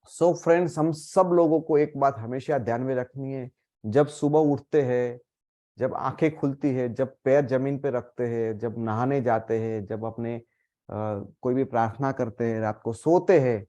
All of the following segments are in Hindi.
सो फ्रेंड्स, हम सब लोगों को एक बात हमेशा ध्यान में रखनी है। जब सुबह उठते हैं, जब आंखें खुलती है, जब पैर जमीन पे रखते हैं, जब नहाने जाते हैं, जब अपने कोई भी प्रार्थना करते हैं, रात को सोते हैं,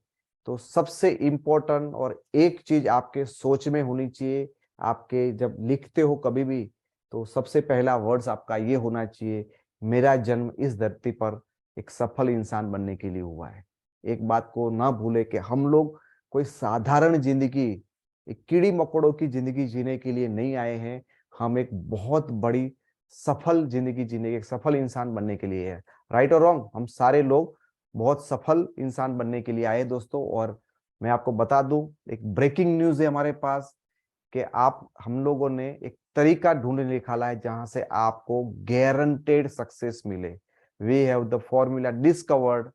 तो सबसे इम्पोर्टेंट और एक चीज आपके सोच में होनी चाहिए। आपके जब लिखते हो कभी भी, तो सबसे पहला वर्ड्स आपका ये होना चाहिए, मेरा जन्म इस धरती पर एक सफल इंसान बनने के लिए हुआ है। एक बात को ना भूले कि हम लोग कोई साधारण जिंदगी, एक कीड़ी मकोड़ों की जिंदगी जीने के लिए नहीं आए हैं। हम एक बहुत बड़ी सफल जिंदगी जीने, एक सफल इंसान बनने के लिए है। राइट और रॉन्ग, हम सारे लोग बहुत सफल इंसान बनने के लिए आए दोस्तों। और मैं आपको बता दूं, एक ब्रेकिंग न्यूज है हमारे पास कि आप हम लोगों ने एक तरीका ढूंढ निकाला है जहां से आपको गारंटेड सक्सेस मिले। We have the formula discovered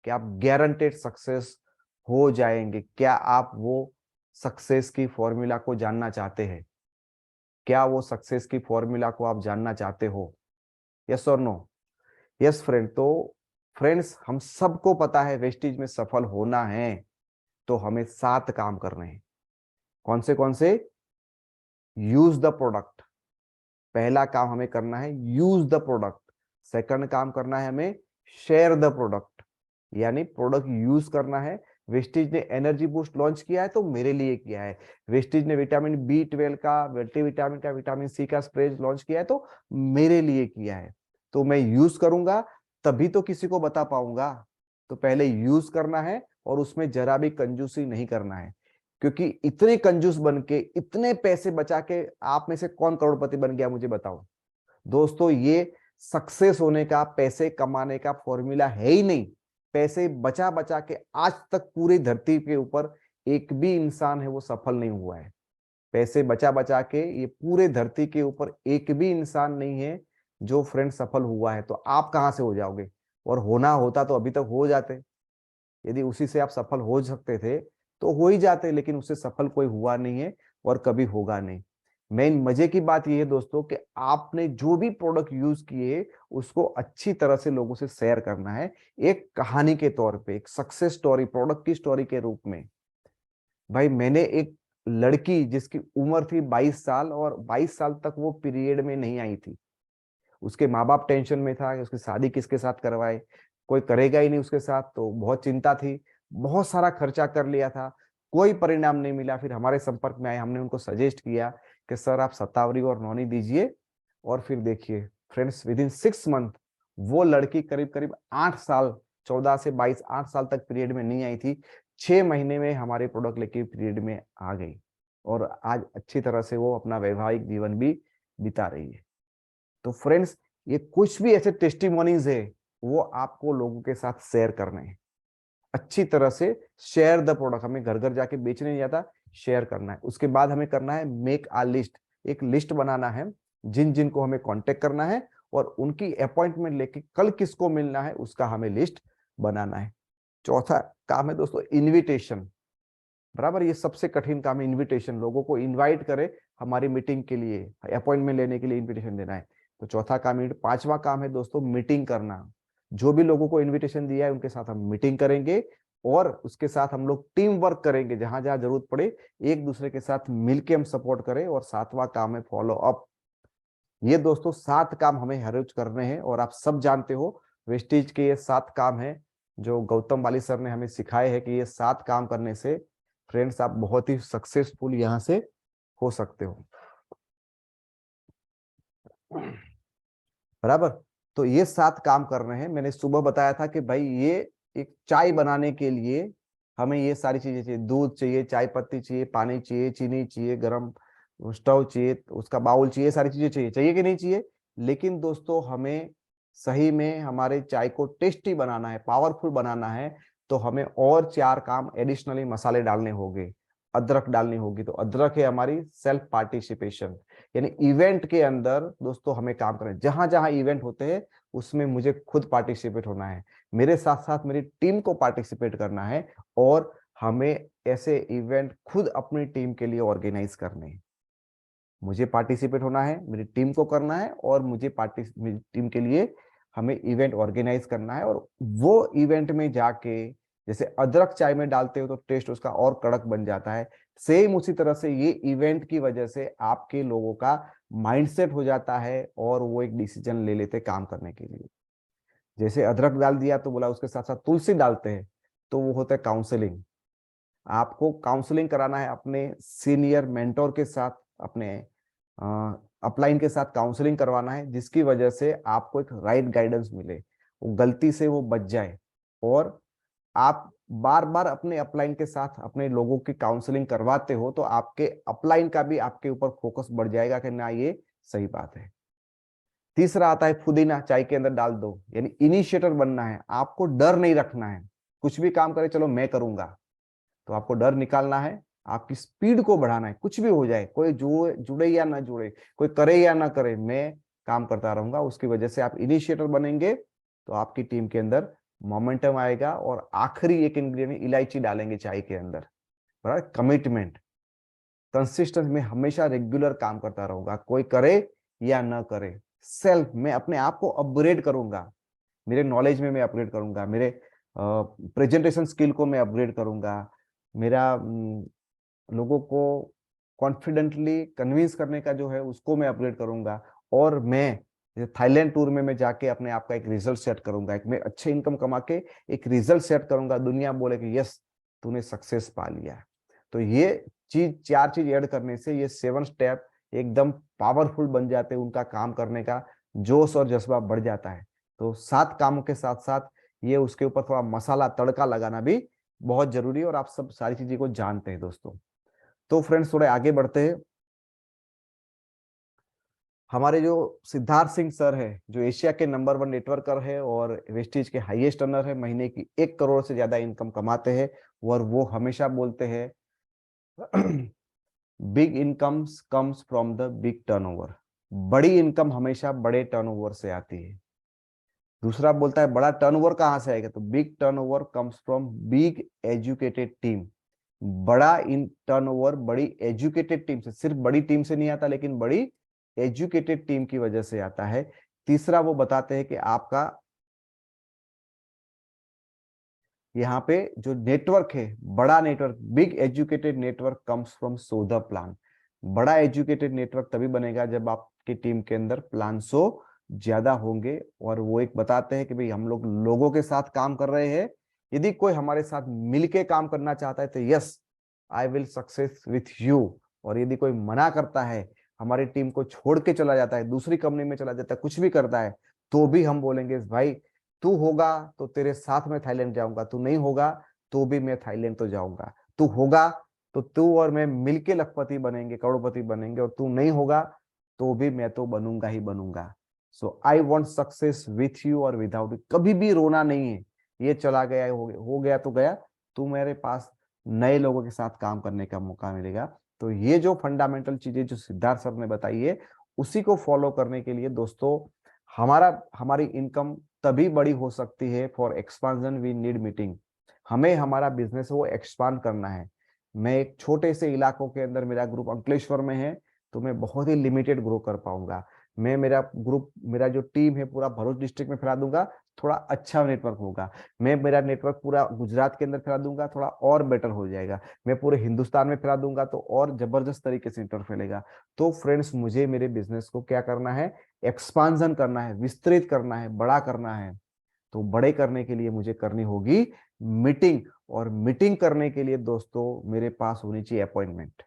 कि आप गारंटेड सक्सेस हो जाएंगे। क्या आप वो सक्सेस की फॉर्मूला को जानना चाहते हैं? क्या वो सक्सेस की फॉर्मूला को आप जानना चाहते हो? यस और नो? Yes friend. तो फ्रेंड्स, हम सबको पता है वेस्टेज में सफल होना है तो हमें 7 काम करने हैं। कौन से? Use the product. पहला काम हमें करना है यूज द प्रोडक्ट। सेकंड काम करना है हमें शेयर द प्रोडक्ट, यानी प्रोडक्ट यूज करना है। वेस्टीज ने एनर्जी बूस्ट लॉन्च किया है तो मेरे लिए किया है। वेस्टीज ने विटामिन B12 का, मल्टीविटामिन का, विटामिन C का स्प्रे लॉन्च किया है तो मेरे लिए किया है। तो मैं यूज करूंगा तभी तो किसी को बता पाऊंगा। तो पहले यूज करना है और उसमें जरा भी कंजूसी नहीं करना है। क्योंकि इतने कंजूस बन के, इतने पैसे बचा के आप में से कौन करोड़पति बन गया मुझे बताओ। दोस्तों, ये सक्सेस होने का, पैसे कमाने का फॉर्मूला है ही नहीं। पैसे बचा बचा के आज तक पूरी धरती के ऊपर एक भी इंसान है वो सफल नहीं हुआ है। पैसे बचा बचा के ये पूरे धरती के ऊपर एक भी इंसान नहीं है जो फ्रेंड सफल हुआ है। तो आप कहां से हो जाओगे? और होना होता तो अभी तक हो जाते। यदि उसी से आप सफल हो सकते थे तो हो ही जाते, लेकिन उससे सफल कोई हुआ नहीं है और कभी होगा नहीं। मेन मजे की बात यह है दोस्तों कि आपने जो भी प्रोडक्ट यूज किए उसको अच्छी तरह से लोगों से शेयर करना है, एक कहानी के तौर पे, एक सक्सेस स्टोरी, प्रोडक्ट की स्टोरी के रूप में। भाई, मैंने एक लड़की जिसकी उम्र थी 22 साल, और 22 साल तक वो पीरियड में नहीं आई थी। उसके माँ बाप टेंशन में था कि उसकी शादी किसके साथ करवाए, कोई करेगा ही नहीं उसके साथ, तो बहुत चिंता थी। बहुत सारा खर्चा कर लिया था, कोई परिणाम नहीं मिला। फिर हमारे संपर्क में आए, हमने उनको सजेस्ट किया कि सर आप शतावरी और नौनी दीजिए। और फिर देखिए फ्रेंड्स, विद इन 6 मंथ वो लड़की करीब करीब 8 साल, 14 से 22, 8 साल तक पीरियड में नहीं आई थी। 6 महीने में हमारे प्रोडक्ट लेके पीरियड में आ गई और आज अच्छी तरह से वो अपना वैवाहिक जीवन भी बिता रही है। तो फ्रेंड्स, ये कुछ भी ऐसे टेस्टिमोनीज है वो आपको लोगों के साथ शेयर करने हैं। अच्छी तरह से शेयर द प्रोडक्ट। हमें घर घर जाके बेचने नहीं जाता, शेयर करना है। उसके बाद हमें करना है मेक आ लिस्ट। एक लिस्ट बनाना है जिन जिन को हमें कांटेक्ट करना है और उनकी अपॉइंटमेंट लेके कल किसको मिलना है उसका हमें लिस्ट बनाना है। चौथा काम है दोस्तों इनविटेशन। बराबर, ये सबसे कठिन काम है इनविटेशन। लोगों को इनवाइट करे हमारी मीटिंग के लिए, अपॉइंटमेंट लेने के लिए इनविटेशन देना है। तो चौथा काम। पांचवा काम है दोस्तों मीटिंग करना। जो भी लोगों को इनविटेशन दिया है उनके साथ हम मीटिंग करेंगे और उसके साथ हम लोग टीम वर्क करेंगे। जहां जहां जरूरत पड़े एक दूसरे के साथ मिलके हम सपोर्ट करें। और सातवां काम है फॉलो अप। ये दोस्तों 7 काम हमें हर रोज करने हैं और आप सब जानते हो वेस्टीज के ये 7 काम है जो गौतम वाली सर ने हमें सिखाए हैं कि ये 7 काम करने से फ्रेंड्स आप बहुत ही सक्सेसफुल यहां से हो सकते हो। बराबर। तो ये 7 काम कर रहे हैं। मैंने सुबह बताया था कि भाई ये एक चाय बनाने के लिए हमें ये सारी चीजें चाहिए। दूध चाहिए, चाय पत्ती चाहिए, पानी चाहिए, चीनी चाहिए, गरम स्टोव चाहिए, उसका बाउल चाहिए, सारी चीजें चाहिए। चाहिए कि नहीं चाहिए? लेकिन दोस्तों हमें सही में हमारे चाय को टेस्टी बनाना है, पावरफुल बनाना है, तो हमें और 4 काम एडिशनली मसाले डालने होंगे। अदरक डालनी होगी। तो अदरक है हमारी सेल्फ पार्टिसिपेशन, यानी इवेंट के अंदर दोस्तों हमें काम करना है। जहां जहां इवेंट होते हैं उसमें मुझे खुद पार्टिसिपेट होना है, मेरे साथ साथ मेरी टीम को पार्टिसिपेट करना है और हमें ऐसे इवेंट खुद अपनी टीम के लिए ऑर्गेनाइज करने हैं। मुझे पार्टिसिपेट होना है, मेरी टीम को करना है और मुझे मेरी टीम के लिए हमें इवेंट ऑर्गेनाइज करना है, और वो इवेंट में जाके जैसे अदरक चाय में डालते हो तो टेस्ट उसका और कड़क बन जाता है, सेम उसी तरह से ये इवेंट की वजह से आपके लोगों का माइंडसेट हो जाता है और वो एक डिसीजन ले लेते काम करने के लिए। जैसे अदरक डाल दिया तो बोला उसके साथ साथ तुलसी डालते हैं, तो वो होता है काउंसलिंग। आपको काउंसलिंग कराना है अपने सीनियर मेंटोर के साथ, अपने अपलाइन के साथ काउंसलिंग करवाना है, जिसकी वजह से आपको एक राइट गाइडेंस मिले, वो गलती से वो बच जाए। और आप बार बार अपने अपलाइन के साथ अपने लोगों की काउंसलिंग करवाते हो तो आपके अपलाइन का भी आपके ऊपर फोकस बढ़ जाएगा कि ना ये सही बात है। तीसरा आता है पुदीना चाय के अंदर डाल दो, यानी इनिशिएटर बनना है, आपको डर नहीं रखना है। कुछ भी काम करे चलो मैं करूंगा, तो आपको डर निकालना है, आपकी स्पीड को बढ़ाना है। कुछ भी हो जाए, कोई जुड़े या ना जुड़े, कोई करे या ना करे, मैं काम करता रहूंगा। उसकी वजह से आप इनिशिएटर बनेंगे तो आपकी टीम के अंदर मोमेंटम आएगा। और आखिरी एक इंग्रेडिएंट इलायची डालेंगे चाय के अंदर, बराबर। कमिटमेंट, कंसिस्टेंस, में हमेशा रेगुलर काम करता रहूंगा, कोई करे या ना करे। सेल्फ, मैं अपने आप को अपग्रेड करूंगा, मेरे नॉलेज में मैं अपग्रेड करूंगा, मेरे प्रेजेंटेशन स्किल को मैं अपग्रेड करूंगा, मेरा लोगों को कॉन्फिडेंटली कन्विंस करने का जो है उसको मैं अपग्रेड करूंगा। और मैं थाईलैंड टूर में मैं जाके अपने आप का एक रिजल्ट सेट करूंगा, एक मैं अच्छे इनकम कमा के एक रिजल्ट सेट करूंगा, दुनिया बोले कि यस तूने सक्सेस पा लिया। तो ये चार चीज ऐड करने से ये 7 स्टेप एकदम पावरफुल बन जाते हैं, उनका काम करने का जोश और जज्बा बढ़ जाता है। तो 7 कामों के साथ साथ ये उसके ऊपर थोड़ा मसाला तड़का लगाना भी बहुत जरूरी है, और आप सब सारी चीजें को जानते हैं दोस्तों। तो फ्रेंड्स थोड़े आगे बढ़ते हैं। हमारे जो सिद्धार्थ सिंह सर है, जो एशिया के नंबर 1 नेटवर्कर है और वेस्टीज के हाईएस्ट अर्नर है, महीने की 1 करोड़ से ज्यादा इनकम कमाते हैं। और वो हमेशा बोलते हैं big incomes comes from the big turnover. बड़ी इनकम हमेशा बड़े टर्नओवर से आती है। दूसरा बोलता है बड़ा टर्नओवर कहां से आएगा, तो big turnover comes from big educated team. बड़ा इन टर्नओवर बड़ी एजुकेटेड टीम से, सिर्फ बड़ी टीम से नहीं आता, लेकिन बड़ी एजुकेटेड टीम की वजह से आता है। तीसरा वो बताते हैं कि आपका यहाँ पे जो नेटवर्क है, बड़ा network, big educated network comes from सोदा प्लान। बड़ा एजुकेटेड नेटवर्क तभी बनेगा जब आपकी टीम के अंदर प्लान सो ज्यादा होंगे। और वो एक बताते हैं कि भाई हम लोग लोगों के साथ काम कर रहे हैं, यदि कोई हमारे साथ मिलके काम करना चाहता है तो yes I will success with you. और यदि कोई मना करता है, हमारी टीम को छोड़ के चला जाता है, दूसरी कंपनी में चला जाता है, कुछ भी करता है, तो भी हम बोलेंगे भाई तू होगा तो तेरे साथ में थाईलैंड जाऊंगा, तू नहीं होगा तो भी मैं थाईलैंड तो जाऊंगा। तू होगा तो तू और मैं मिलके लखपति बनेंगे, करोड़पति बनेंगे, और तू नहीं होगा तो भी मैं तो बनूंगा ही बनूंगा। So I want success with you और विदाउट यू। कभी भी रोना नहीं है, ये चला गया हो गया तो गया, तू मेरे पास नए लोगों के साथ काम करने का मौका मिलेगा। तो ये जो फंडामेंटल चीजें जो सिद्धार्थ सर ने बताई है, उसी को फॉलो करने के लिए दोस्तों हमारी इनकम तभी बड़ी हो सकती है। For expansion we need meeting. हमें हमारा बिजनेस वो एक्सपांड करना है। मैं एक छोटे से इलाकों के अंदर, मेरा ग्रुप अंकलेश्वर में है, तो मैं बहुत ही लिमिटेड ग्रो कर पाऊंगा। मैं मेरा ग्रुप, मेरा जो टीम है पूरा भरूच डिस्ट्रिक्ट में फैला दूंगा, थोड़ा अच्छा नेटवर्क होगा। मैं मेरा नेटवर्क पूरा गुजरात के अंदर फैला दूंगा, थोड़ा और बेटर हो जाएगा। मैं पूरे हिंदुस्तान में फैला दूंगा तो और जबरदस्त तरीके से नेटवर्क फैलेगा। तो फ्रेंड्स मुझे मेरे बिजनेस को क्या करना है, एक्सपांशन करना है, विस्तृत करना है, बड़ा करना है। तो बड़े करने के लिए मुझे करनी होगी मीटिंग। और मीटिंग करने के लिए दोस्तों मेरे पास होनी चाहिए अपॉइंटमेंट।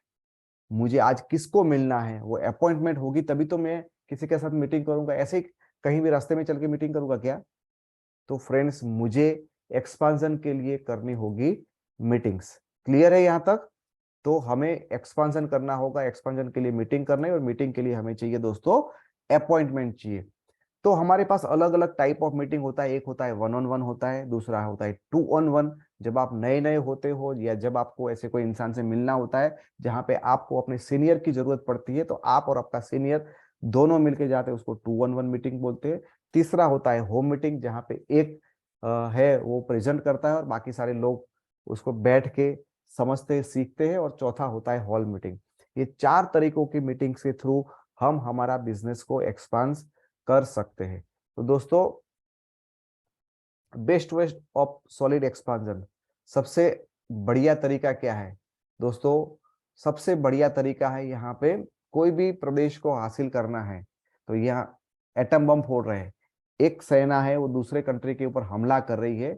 मुझे आज किसको मिलना है, वो अपॉइंटमेंट होगी तभी तो मैं किसी के साथ मीटिंग करूंगा। ऐसे ही कहीं भी रास्ते में चल के मीटिंग करूंगा क्या? तो फ्रेंड्स मुझे एक्सपांशन के लिए करनी होगी मीटिंग्स। क्लियर है यहाँ तक? तो हमें एक्सपांशन करना होगा, एक्सपांशन के लिए मीटिंग करना है, और मीटिंग के लिए हमें चाहिए दोस्तों अपॉइंटमेंट चाहिए। तो हमारे पास अलग अलग टाइप ऑफ मीटिंग होता है। एक होता है 1-on-1 होता है, दूसरा होता है 2-on-1। जब आप नए नए होते हो या जब आपको ऐसे कोई इंसान से मिलना होता है जहां पे आपको अपने सीनियर की जरूरत पड़ती है, तो आप और आपका सीनियर दोनों मिलके जाते हैं, उसको 2-on-1 मीटिंग बोलते हैं। तीसरा होता है होम मीटिंग, जहाँ पे एक है वो प्रेजेंट करता है और बाकी सारे लोग उसको बैठ के समझते सीखते हैं। और चौथा होता है हॉल मीटिंग। ये 4 तरीकों की मीटिंग्स के थ्रू हम हमारा बिजनेस को एक्सपांड कर सकते हैं। तो दोस्तों बेस्ट वे ऑफ सॉलिड एक्सपांजन, सबसे बढ़िया तरीका क्या है दोस्तों? सबसे बढ़िया तरीका है, यहाँ पे कोई भी प्रदेश को हासिल करना है तो यहाँ एटम बम फोड़ रहे हैं, एक सेना है वो दूसरे कंट्री के ऊपर हमला कर रही है,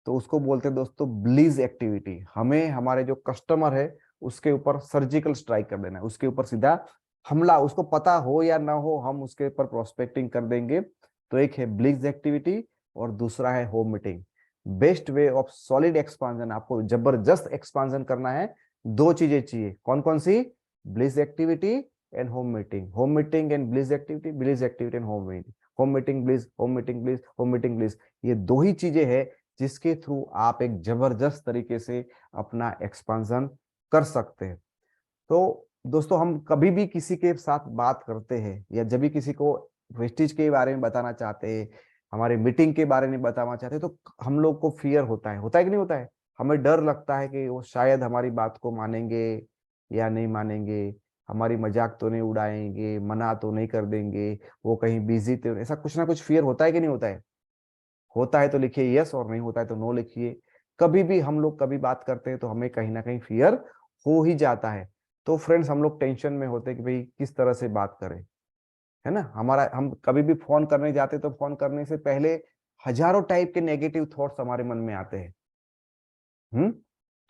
तो उसको बोलते हैं दोस्तों ब्लीज एक्टिविटी। हमें हमारे जो कस्टमर है उसके ऊपर सर्जिकल स्ट्राइक कर देना है, उसके ऊपर सीधा हमला, उसको पता हो या ना हो हम उसके ऊपर प्रोस्पेक्टिंग कर देंगे। तो एक है ब्लीज एक्टिविटी और दूसरा है home meeting. Best way of solid expansion, आपको जबरदस्त एक्सपांजन करना है, दो चीजें चाहिए, कौन कौन सी? Please activity and home meeting, home meeting and please activity, please activity and home meeting, home meeting please, home meeting please, home meeting please. ये दो ही चीजें हैं जिसके थ्रू आप एक जबरदस्त तरीके से अपना एक्सपांशन कर सकते हैं। तो दोस्तों हम कभी भी किसी के साथ बात करते हैं या जब भी किसी को वेस्टिज के बारे में बताना चाहते हैं, हमारे मीटिंग के बारे में बताना चाहते हैं, तो हम लोग को फियर होता है कि नहीं होता है? हमें डर लगता है कि वो शायद हमारी बात को मानेंगे या नहीं मानेंगे, हमारी मजाक तो नहीं उड़ाएंगे, मना तो नहीं कर देंगे, वो कहीं बिजी तो, ऐसा कुछ ना कुछ फियर होता है कि नहीं होता है? होता है तो लिखिए यस, और नहीं होता है तो नो लिखिए। कभी भी हम लोग कभी बात करते हैं तो हमें कहीं ना कहीं फियर हो ही जाता है। तो फ्रेंड्स हम लोग टेंशन में होते हैं कि भाई किस तरह से बात करें, है ना? हम कभी भी फोन करने जाते तो फोन करने से पहले हजारों टाइप के नेगेटिव थॉट्स हमारे मन में आते हैं। हम्म।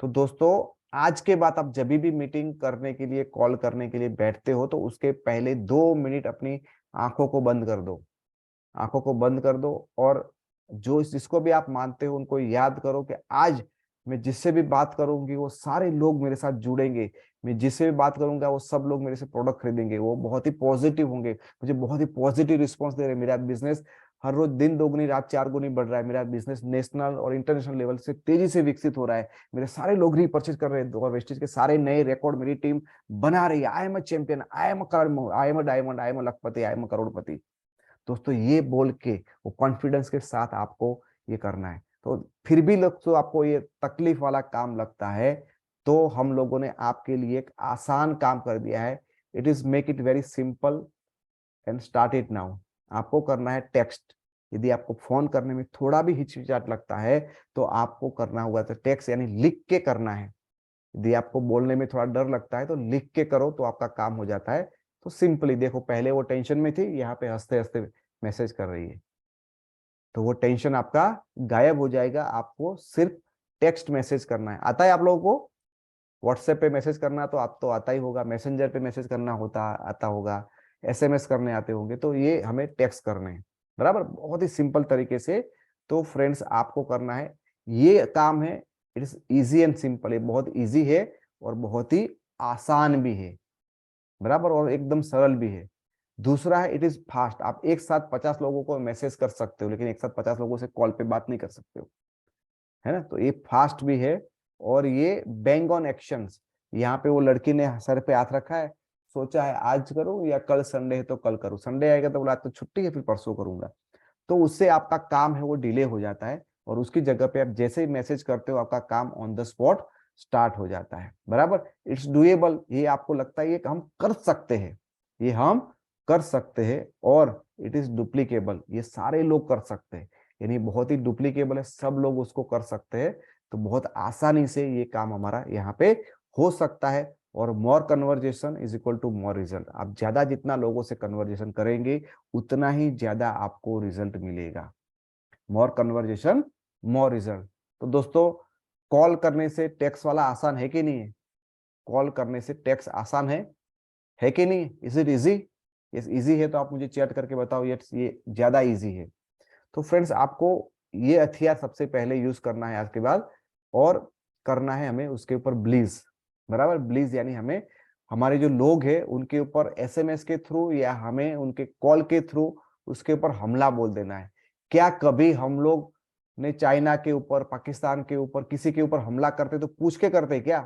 तो दोस्तों आज के बाद आप जब भी मीटिंग करने के लिए, कॉल करने के लिए बैठते हो तो उसके पहले 2 मिनट अपनी आंखों को बंद कर दो, आंखों को बंद कर दो, और जो जिसको भी आप मानते हो उनको याद करो कि आज मैं जिससे भी बात करूंगी वो सारे लोग मेरे साथ जुड़ेंगे, मैं जिससे भी बात करूंगा वो सब लोग मेरे से प्रोडक्ट खरीदेंगे, वो बहुत ही पॉजिटिव होंगे, मुझे बहुत ही पॉजिटिव रिस्पॉन्स दे रहे हैं, मेरा बिजनेस हर रोज दिन दोगुनी रात चार गुनी बढ़ रहा है, मेरा बिजनेस नेशनल और इंटरनेशनल लेवल से तेजी से विकसित हो रहा है, मेरे सारे लोग रीपर्चेज कर रहे हैं, और वेस्टेज के सारे नए रिकॉर्ड मेरी टीम बना रही है, I am a champion, I am a, I am a diamond, I am a Lakhpati, I am a करोड़पति। दोस्तों ये बोल के वो कॉन्फिडेंस के साथ आपको ये करना है। तो फिर भी लोग तो आपको ये तकलीफ वाला काम लगता है, तो हम लोगों ने आपके लिए एक आसान काम कर दिया है। It is make it very simple and start it now. आपको करना है टेक्स्ट। यदि आपको फोन करने में थोड़ा भी हिचकिचाहट लगता है तो आपको करना होगा तो टेक्स्ट, यानी लिख के करना है। यदि आपको बोलने में थोड़ा डर लगता है तो लिख के करो तो आपका काम हो जाता है। तो सिंपली देखो, पहले वो टेंशन में थी, यहाँ पे हंसते हंसते मैसेज कर रही है, तो वो टेंशन आपका गायब हो जाएगा। आपको सिर्फ टेक्स्ट मैसेज करना है। आता है आप लोगों को? व्हाट्सएप पे मैसेज करना तो आप तो आता ही होगा, मैसेंजर पे मैसेज करना होता आता होगा, एसएमएस करने आते होंगे, तो ये हमें टेक्स्ट करने हैं, बराबर, बहुत ही सिंपल तरीके से। तो फ्रेंड्स आपको करना है, ये काम है, it is easy and simple, ये बहुत इजी है और बहुत ही आसान भी है, बराबर, और एकदम सरल भी है। दूसरा है इट इज फास्ट। आप एक साथ 50 लोगों को मैसेज कर सकते हो, लेकिन एक साथ 50 लोगों से कॉल पे बात नहीं कर सकते हो, है ना? तो ये फास्ट भी है और ये बैंग ऑन एक्शंस। यहाँ पे वो लड़की ने सर पे हाथ रखा है, सोचा है आज करूं या कल, संडे है तो कल करूं, संडे आएगा तो बोला आज तो छुट्टी है फिर परसों करूंगा, तो उससे आपका काम है वो डिले हो जाता है, और उसकी जगह पे आप जैसे ही मैसेज करते हो आपका काम ऑन द स्पॉट स्टार्ट हो जाता है, बराबर। इट्स डुएबल, ये आपको लगता है ये हम कर सकते हैं, ये हम कर सकते हैं, और इट इज डुप्लीकेबल, ये सारे लोग कर सकते हैं, यानी बहुत ही डुप्लीकेबल है, सब लोग उसको कर सकते हैं। तो बहुत आसानी से ये काम हमारा यहाँ पे हो सकता है। और more conversation is equal to more result. आप ज्यादा जितना लोगों से कन्वर्जेशन करेंगे उतना ही ज्यादा आपको रिजल्ट मिलेगा। मोर कन्वर्जेशन मोर रिजल्ट। तो दोस्तों कॉल करने से टेक्स्ट वाला आसान है कि नहीं है? कॉल करने से टेक्स्ट आसान है कि नहीं? Is it easy? Yes easy है तो आप मुझे चैट करके बताओ ये ज्यादा इजी है। तो फ्रेंड्स आपको ये हथियार सबसे पहले यूज करना है आज के बाद, और करना है हमें उसके ऊपर ब्लीज, बराबर। ब्लीज यानी हमें हमारे जो लोग हैं उनके ऊपर एसएमएस के थ्रू या हमें उनके कॉल के थ्रू उसके ऊपर हमला बोल देना है। क्या कभी हम लोग ने चाइना के ऊपर, पाकिस्तान के ऊपर, किसी के ऊपर हमला करते तो पूछ के करते क्या?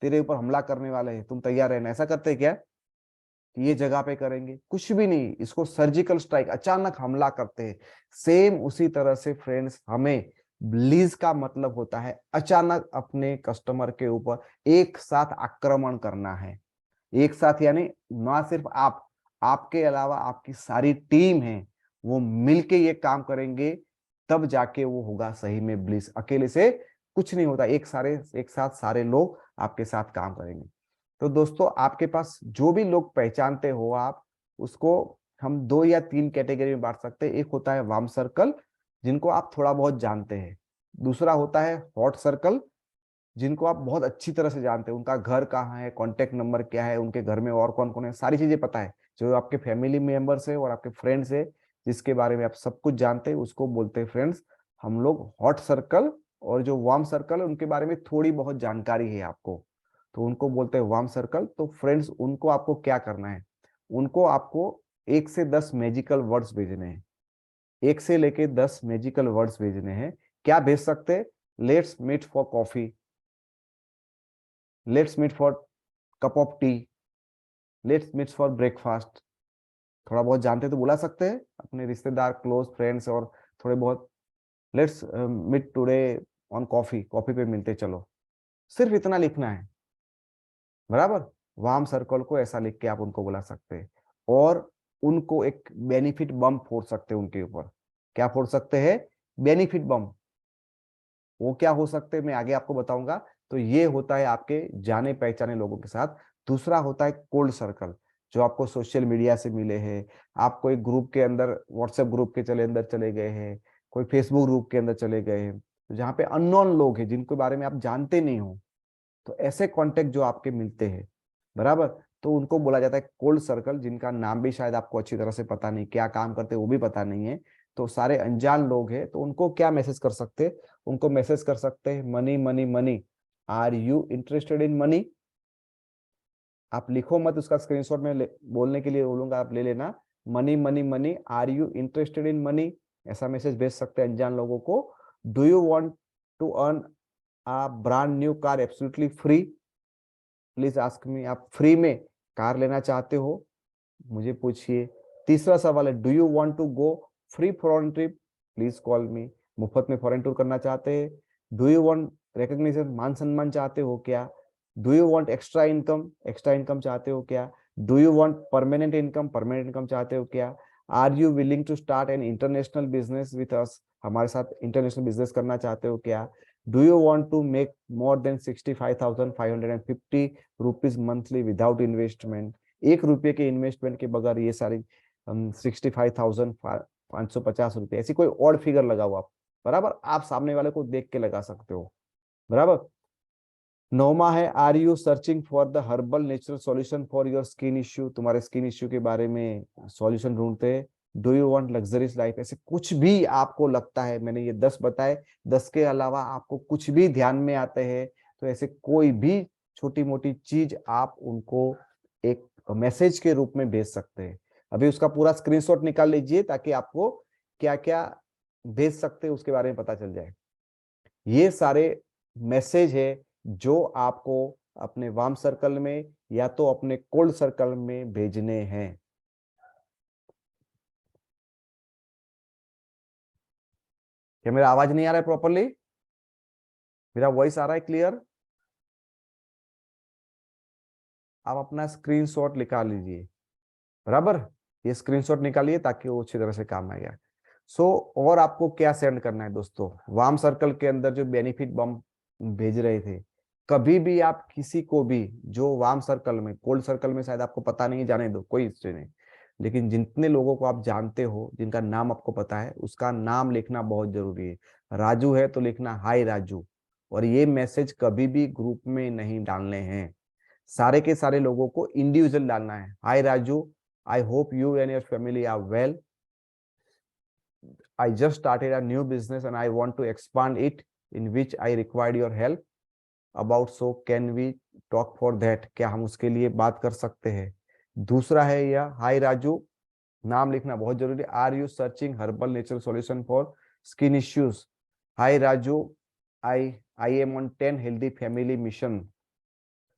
तेरे ऊपर हमला करने वाले हैं, तुम तैयार रहना, ऐसा करते क्या? ये जगह पे करेंगे कुछ भी नहीं, इसको सर्जिकल स्ट्राइक, अचानक हमला करते हैं। सेम उसी तरह से फ्रेंड्स हमें ब्लीज का मतलब होता है अचानक अपने कस्टमर के ऊपर एक साथ आक्रमण करना है। एक साथ यानी ना सिर्फ आप, आपके अलावा आपकी सारी टीम है वो मिलके ये काम करेंगे, तब जाके वो होगा सही में ब्लिस। अकेले से कुछ नहीं होता, एक साथ सारे लोग आपके साथ काम करेंगे। तो दोस्तों, आपके पास जो भी लोग पहचानते हो आप, उसको हम 2 या 3 कैटेगरी में बांट सकते हैं। एक होता है वार्म सर्कल, जिनको आप थोड़ा बहुत जानते हैं। दूसरा होता है हॉट सर्कल, जिनको आप बहुत अच्छी तरह से जानते हैं, उनका घर कहाँ है, कॉन्टेक्ट नंबर क्या है, उनके घर में और कौन कौन है, सारी चीजें पता है। जो आपके फैमिली मेंबर्स है और आपके फ्रेंड्स है, जिसके बारे में आप सब कुछ जानते हैं, उसको बोलते हैं फ्रेंड्स। हम लोग हॉट सर्कल। और जो वार्म सर्कल है, उनके बारे में थोड़ी बहुत जानकारी है आपको, तो उनको बोलते हैं वार्म सर्कल। तो फ्रेंड्स, उनको आपको क्या करना है, उनको आपको 1 से 10 मैजिकल वर्ड्स भेजने हैं। 1 से लेके 10 मैजिकल वर्ड्स भेजने हैं। क्या भेज सकते हैं? Let's meet for coffee, let's meet for cup of tea, let's meet for breakfast. थोड़ा बहुत जानते तो बुला सकते हैं अपने रिश्तेदार, क्लोज फ्रेंड्स, और थोड़े बहुत let's meet today on coffee, coffee पे मिलते चलो। सिर्फ इतना लिखना है, बराबर। वार्म सर्कल को ऐसा लिख के आप उनको बुला सकते हैं। और उनको एक बेनिफिट बम फोड़ सकते हैं उनके ऊपर। क्या फोड़ सकते हैं? बेनिफिट बम। वो क्या हो सकते हैं मैं आगे आपको बताऊंगा। तो ये होता है आपके जाने पहचाने लोगों के साथ। दूसरा होता है कोल्ड सर्कल, जो आपको सोशल मीडिया से मिले हैं। आप कोई ग्रुप के अंदर, व्हाट्सएप ग्रुप के अंदर चले गए हैं, कोई फेसबुक ग्रुप के अंदर चले गए हैं, तो जहाँ पे अननोन लोग हैं जिनके बारे में आप जानते नहीं हो, तो ऐसे कॉन्टेक्ट जो आपके मिलते हैं, बराबर, तो उनको बोला जाता है कोल्ड सर्कल। जिनका नाम भी शायद आपको अच्छी तरह से पता नहीं, क्या काम करते हैं वो भी पता नहीं है, तो सारे अनजान लोग हैं। तो उनको क्या मैसेज कर सकते हैं? उनको मैसेज कर सकते हैं money money money, are you interested in money. आप लिखो मत, उसका स्क्रीनशॉट में बोलने के लिए बोलूंगा, आप ले लेना। Money money money, are you interested in money, ऐसा मैसेज भेज सकते हैं अनजान लोगों को। Do you want to earn a brand new car absolutely free, please ask me. आप फ्री में कार लेना चाहते हो, मुझे पूछिए। तीसरा सवाल है, do you want to go free foreign trip, please call me. मुफ्त में फॉरेन टूर करना चाहते हैं? डू यू वांट रिकॉग्निशन, मान सम्मान चाहते हो क्या? Do you want extra income चाहते हो क्या? Do you want permanent income चाहते हो क्या? Are you willing to start an international business with us, हमारे साथ इंटरनेशनल बिजनेस करना चाहते हो क्या? Do you want to make more than 65,550 rupees monthly without investment, 1 रुपये के इन्वेस्टमेंट के बगैर ये सारी 65,550 रुपये, ऐसी कोई और फिगर लगाओ आप, बराबर। आप सामने वाले को देख के लगा सकते हो, बराबर। नौमा है, are you searching for the herbal natural solution for your skin issue, तुम्हारे स्किन इश्यू के बारे में सॉल्यूशन ढूंढते हैं। Do you want luxurious life, ऐसे कुछ भी आपको लगता है, मैंने ये 10 बताए, 10 के अलावा आपको कुछ भी ध्यान में आते हैं, तो ऐसे कोई भी छोटी मोटी चीज आप उनको एक मैसेज के रूप में भेज सकते हैं। अभी उसका पूरा स्क्रीनशॉट निकाल लीजिए, ताकि आपको क्या क्या भेज सकते हैं उसके बारे में पता चल जाए। ये सारे मैसेज है जो आपको अपने वार्म सर्कल में या तो अपने कोल्ड सर्कल में भेजने हैं। क्या मेरा आवाज नहीं आ रहा है प्रॉपरली? मेरा वॉइस आ रहा है क्लियर? आप अपना स्क्रीनशॉट निकाल लीजिए, बराबर। ये स्क्रीनशॉट निकालिए ताकि वो अच्छी तरह से काम आएगा। सो और आपको क्या सेंड करना है दोस्तों, वार्म सर्कल के अंदर जो बेनिफिट बम भेज रहे थे, कभी भी आप किसी को भी, जो वार्म सर्कल में, कोल्ड सर्कल में शायद आपको पता नहीं, जाने दो, कोई हिस्ट्री नहीं, लेकिन जितने लोगों को आप जानते हो, जिनका नाम आपको पता है, उसका नाम लिखना बहुत जरूरी है। राजू है तो लिखना हाय राजू। और ये मैसेज कभी भी ग्रुप में नहीं डालने हैं, सारे के सारे लोगों को इंडिविजुअल डालना है। हाय Raju, I hope you and your family are well. I just started a new business and I want to expand it, in which I required your help. About so can we talk for that? क्या हम उसके लिए बात कर सकते हैं? दूसरा है यह, हाय राजू, नाम लिखना बहुत जरूरी है। Are you searching herbal natural solution for skin issues? Hi Raju, I I am on 10 healthy family mission.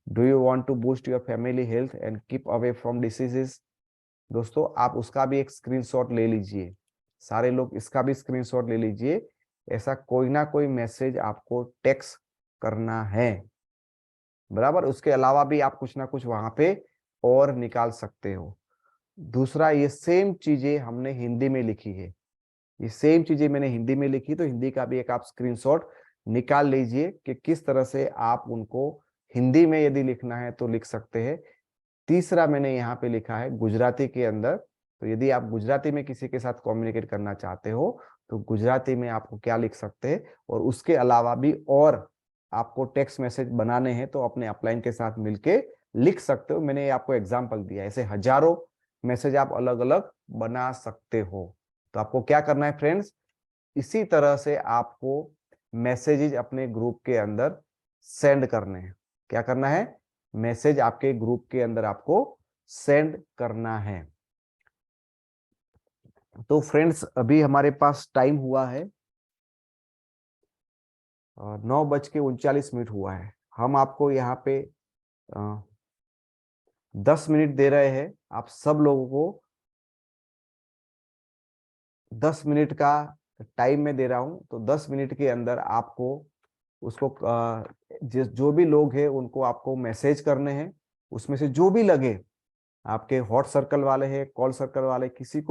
Do you want to boost your family health and keep away from diseases? दोस्तों, आप उसका भी एक स्क्रीनशॉट ले लीजिए, सारे लोग इसका भी स्क्रीनशॉट ले लीजिए। ऐसा कोई ना कोई मैसेज आपको टेक्स्ट करना है, बराबर। उसके अलावा भी आप कुछ ना कुछ वहां पे और निकाल सकते हो। दूसरा, ये सेम चीजें हमने हिंदी में लिखी है, ये सेम चीजें मैंने हिंदी में लिखी, तो हिंदी का भी एक आप स्क्रीनशॉट निकाल लीजिए कि किस तरह से आप उनको हिंदी में यदि लिखना है तो लिख सकते हैं। तीसरा मैंने यहाँ पे लिखा है गुजराती के अंदर, तो यदि आप गुजराती में किसी के साथ कम्युनिकेट करना चाहते हो तो गुजराती में आपको क्या लिख सकते हैं, और उसके अलावा भी और आपको टेक्स्ट मैसेज बनाने हैं तो अपने अपलाइन के साथ मिलके लिख सकते हो। मैंने आपको एग्जाम्पल दिया, ऐसे हजारों मैसेज आप अलग अलग बना सकते हो। तो आपको क्या करना है फ्रेंड्स, इसी तरह से आपको मैसेजेस अपने ग्रुप के अंदर सेंड करने हैं। क्या करना है, मैसेज आपके ग्रुप के अंदर आपको सेंड करना है। तो फ्रेंड्स अभी हमारे पास टाइम हुआ है 9:39 हुआ है। हम आपको यहाँ पे 10 मिनट दे रहे हैं। आप सब लोगों को 10 मिनट का टाइम में दे रहा हूं, तो 10 मिनट के अंदर आपको उसको जो भी लोग हैं उनको आपको मैसेज करने हैं। उसमें से जो भी लगे, आपके हॉट सर्कल वाले हैं, कॉल सर्कल वाले, किसी को